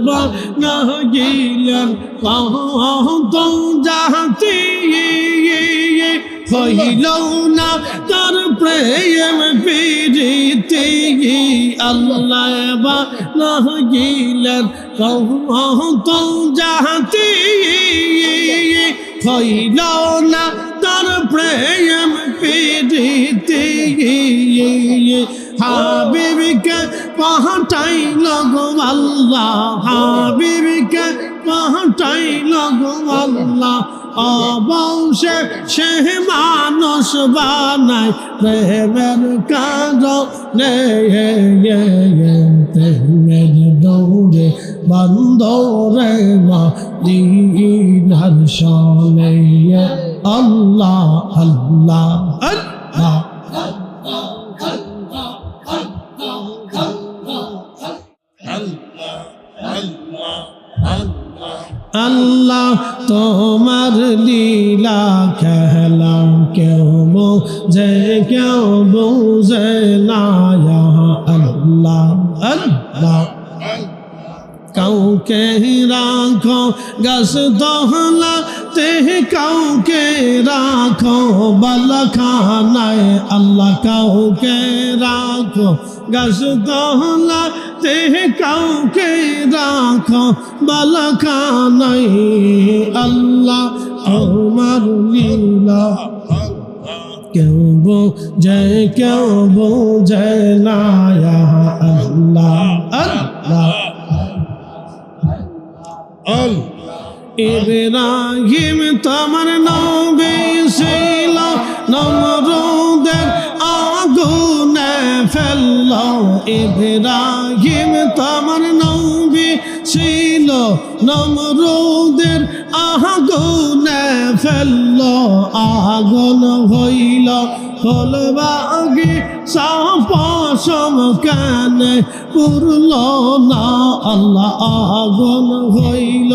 বানাইলেন কত জাতি হইল না তার প্রেম প্রীতি আল্লাহ বানাইলেন কত জাতি হইল না তার প্রেম প্রীতি হাবিবকে পাঠাইল গো আল্লাহ হাবিবকে পাঠাইল গো আল্লাহ অবশ্যে সে মানুষ বানায় প্রেমের কারণে প্রেমের দৌড়ে বন্দরে মদিনার শোনে আল্লাহ আল্লাহ আল্লাহ আল্লাহ তোমার লীলা খেলা কেউ বোঝে কেউ বোঝে না আল্লাহ আল্লাহ কাউকে রাখো গাছ দহলা তে কাউকে রাখো বালখানায় আল্লাহ কাউকে রাখো গাছ দহলা তে কাউকে রাখো বালখানায় আল্লাহ তোমার লীলা কেউ বোঝে কেউ বোঝে না আল্লাহ আল্লাহ ইব্রাহিম তোমার নবী ছিল নমরুদের আগুনে ফেলল ইব্রাহিম তোমার নবী ছিল নমরুদের আগুনে ফেলল আগুন হইল ফলবাগি সাপসম কানে পুরল না আল্লাহ আগুন হইল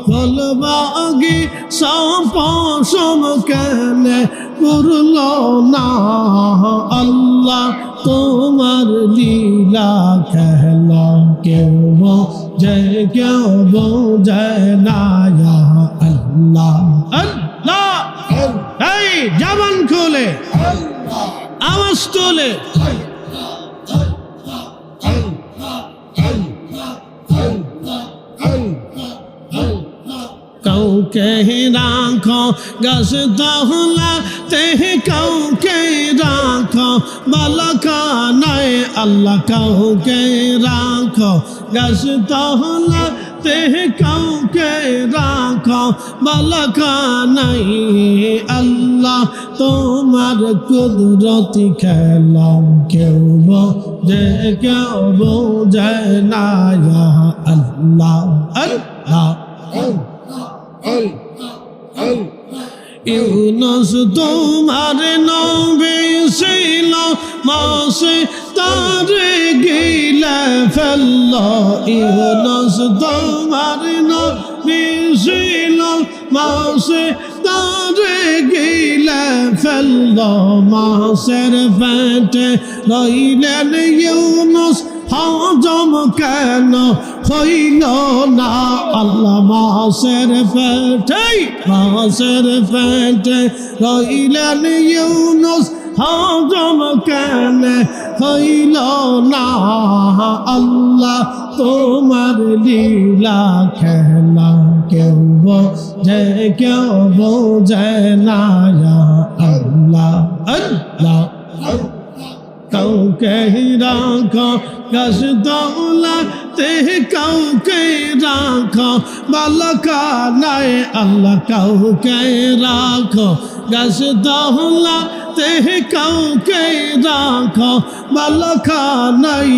ফলবাগি সাপসম কানে পুরল না আল্লাহ তোমার লীলা খেলা কেউ বোঝে কেউ বোঝে না আল্লাহ আল্লাহ এই জবান খুলে আওয়াজ তোলে কাউকে রাখো গাছ দহলা তে কাউকে রাখো বালখানায় আল্লাহ কাউকে রাখো গাছ দহলা তে কাউকে রাখো বালখানায় আল্লাহ তোমার কুদরতি খেলা কেউ বোঝে কেউ বোঝে না আল্লাহ আল্লাহ ইউনুস তোমার নবী ছিল মাসে তারে গিলে ফেলল ইউনুস তোমার নবী ছিল মাসে তারে গিলে ফেলল মাসের পেটে রইলেন ইউনুস হজম কেন হইল না আল্লাহ মাসের পেটে রইলেন ইউনুস হজম কেন হইল না আল্লাহ তোমার লীলা খেলা কেউ বোঝে কেউ বোঝে না আল্লাহ আল্লাহ কাউকে রাখো গাছ দৌলা তে কাউকে রাখো বালখানায় আল্লাহ কাউকে রাখো গাছ দৌলা তে কাউকে রাখো বালখানায়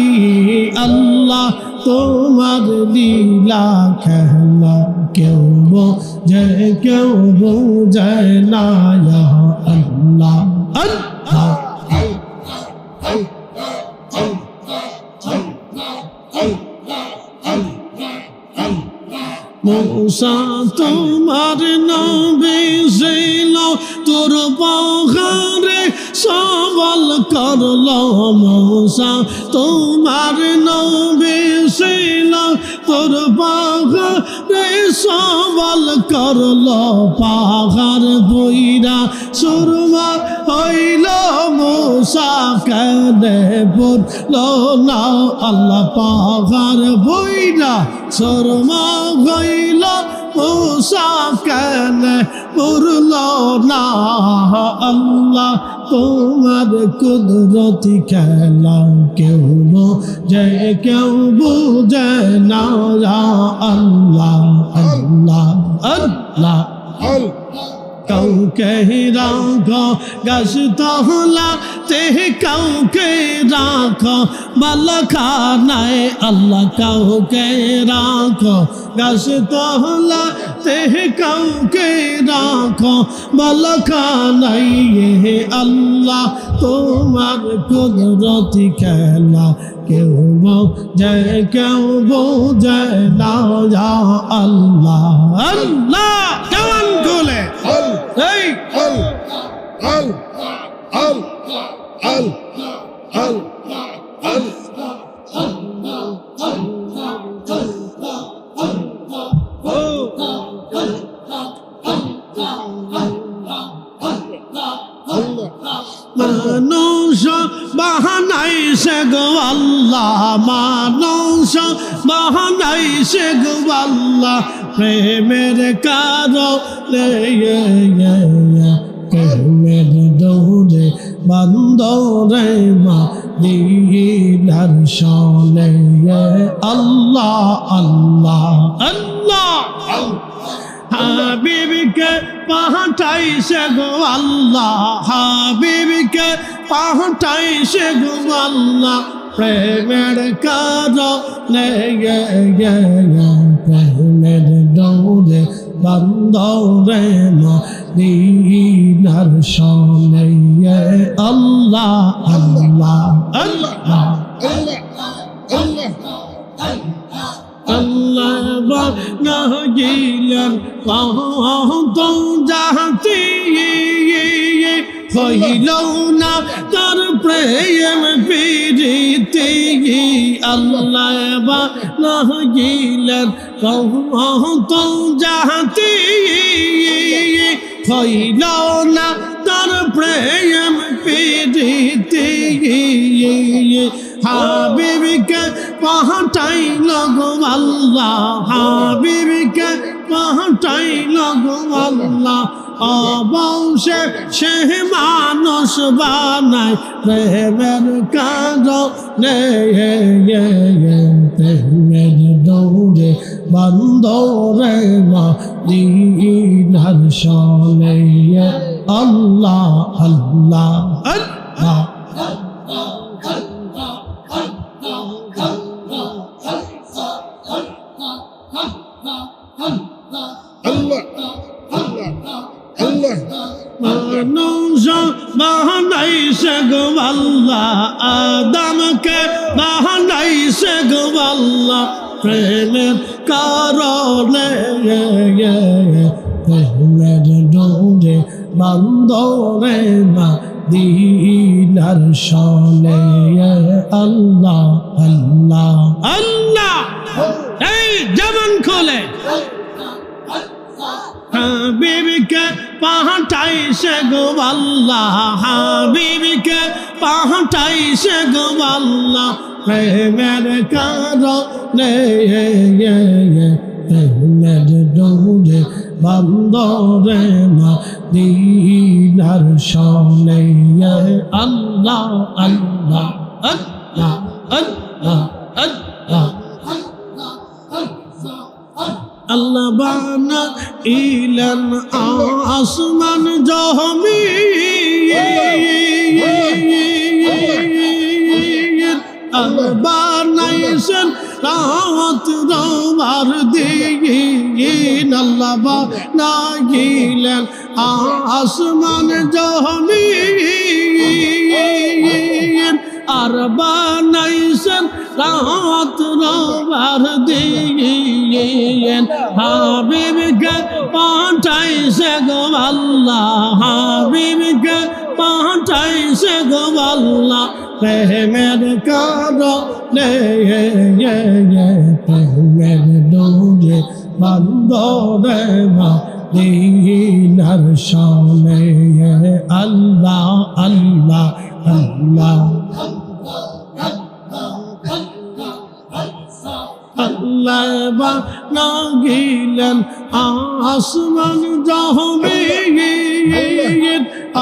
আল্লাহ তোমার লীলা খেলা কেউ বোঝে কেউ বোঝে না আল্লাহ আল্লাহ মূসা তোমার নবী ছিল তোর পাহাড়ে সবল করল মূসা তোমার নবী ছিল তোর পাহাড়ে সওয়াল করলো পাহাড় বইরা সুরমা হইল মুসা কেনে পড়লো না আল্লাহ পাহাড় বইরা সুরমা হইল মুসা কেনে পড়লো না আল্লাহ তোমার কুদরতি খেলা কেউ বোঝে কেউ বোঝে না আল্লাহ আল্লাহ আল্লাহ কাউকে রাখো গাছ তহলা তে কাউকে রাখো বালখানায় আল্লাহ কাউকে রাখো গাছ তহলা তে কাউকে রাখো বালখানায় আল্লাহ তোমার কুদরতি খেলা কেউ বোঝে কেউ বোঝে না আল্লাহ আল্লাহ কেমন গোলে এই মানুষ বাহানাইছে গো আল্লাহ মানুষ বাহানাইছে গো আল্লাহ প্রেমের কারণে প্রেমের দৌড়ে বান্দরে মদিনার শোনে আল্লাহ আল্লাহ আল্লাহ হাবিবকে পাঠাইছে গো আল্লাহ হাবিবকে পাঠাইছে গো আল্লাহ প্রেমের কারণে প্রেমের দৌড়ে বান্দরে মদিনার শোনে আল্লাহ আল্লাহ আল্লাহ আল্লাহ বানাইলেন কত জাতি হইল না তার প্রেম প্রীতি আল্লাহ বানাইলেন কত জাতি হইল না তার প্রেম প্রীতি হাবিবকে পাঠাইল গো আল্লাহ হাবিবকে পাঠাইল গো আল্লাহ অবশ্যে সে মানুষ বানায় প্রেমের কারণে প্রেমের দৌড়ে বান্দরে মদিনার শোনে আল্লাহ আল্লাহ আল্লাহ মানুষ বানাইছে গো আল্লাহ আদমকে বানাইছে গো আল্লাহ প্রেমের কারণে প্রেমের ডোরে বান্দরে মদিনার শোনে আল্লাহ আল্লাহ আল্লাহ এই জবান খোলে হাবিবকে পাঠাইছে গো আল্লাহ হাবিবকে পাঠাইছে গো আল্লাহ প্রেমের কারণে প্রেমের ডোরে বান্দরে মদিনার শোনে আল্লাহ আল্লাহ আল্লাহ আল্লাহ আল্লাহ আল্লাহ বানাইলেন আসমান জমিন আল্লাহ বানাইছেন রাত রবার দিন আল্লাহ বানাইলেন আসমান জমিন আর বানাইছেন রাত রবার দিন হাবিবকে পাঠাইছে গো আল্লাহ হাবিবকে পাঠাইছে গো আল্লাহ প্রেমের কারণে প্রেমের ডোরে বন্দরে মদিনার শানে আল্লাহ আল্লাহ আল্লাহ আল্লাহ বানাইলেন আসমান জমিন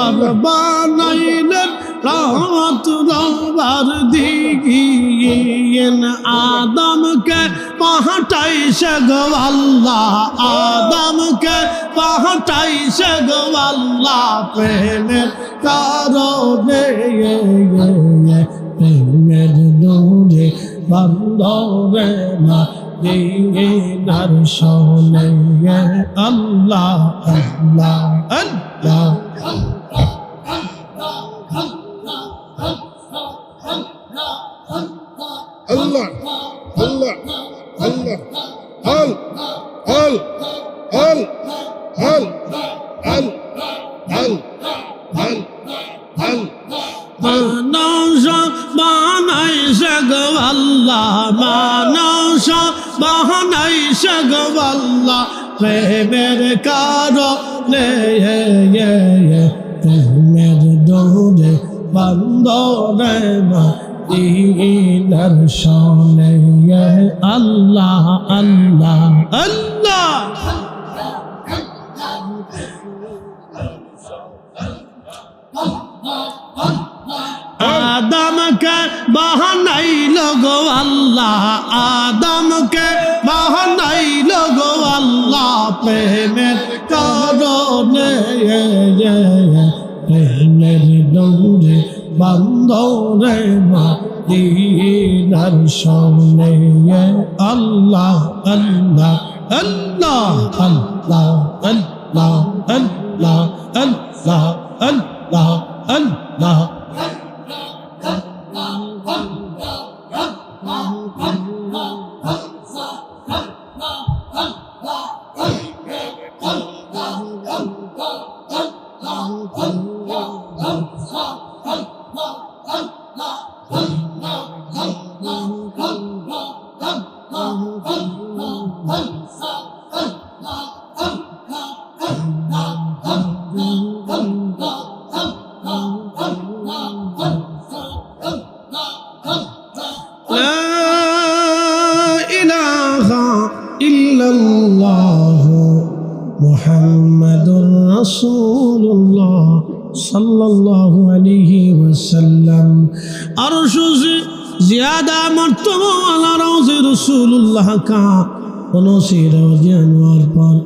আর বানাইলেন রাত রবার দিন আদমকে পাঠাইছে গো আল্লাহ আদমকে পাঠাইছে গো আল্লাহ প্রেমের কারণে প্রেমের ডোরে বন্দরে মদিনার শানে আল্লাহ আল্লাহ আল্লাহ Allah, Allah, Allah, Al, Al, Al, Al, Al, Al, Al, Al. মানুষ বানাইছে গো আল্লাহ মানুষ বানাইছে গো আল্লাহ প্রেমের কারণে প্রেমের ডোরে বন্দরে মদিনার শানে আল্লাহ আল্লাহ আল্লাহ আদমকে বানাইল গো আল্লাহ আদমকে বানাইল গো আল্লাহ প্রেমের কারণে প্রেমের ডোরে বন্দরে মদিনার শানে আল্লাহ আল্লাহ আল্লাহ আল্লাহ আল্লাহ আল্লাহ আল্লাহ আল্লাহ আল্লাহ মুহাম্মাদুর রাসূলুল্লাহ সাল্লাল্লাহু আলাইহি ওয়াসাল্লাম আরশ से ज्यादा मर्तबा वाला रोज़ रसूलुल्लाह का उनसे रोज़ अनवर पर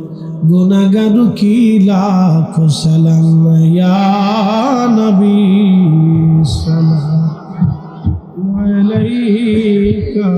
गुनाहगार की लाख सलाम या नबी सलाम अलैका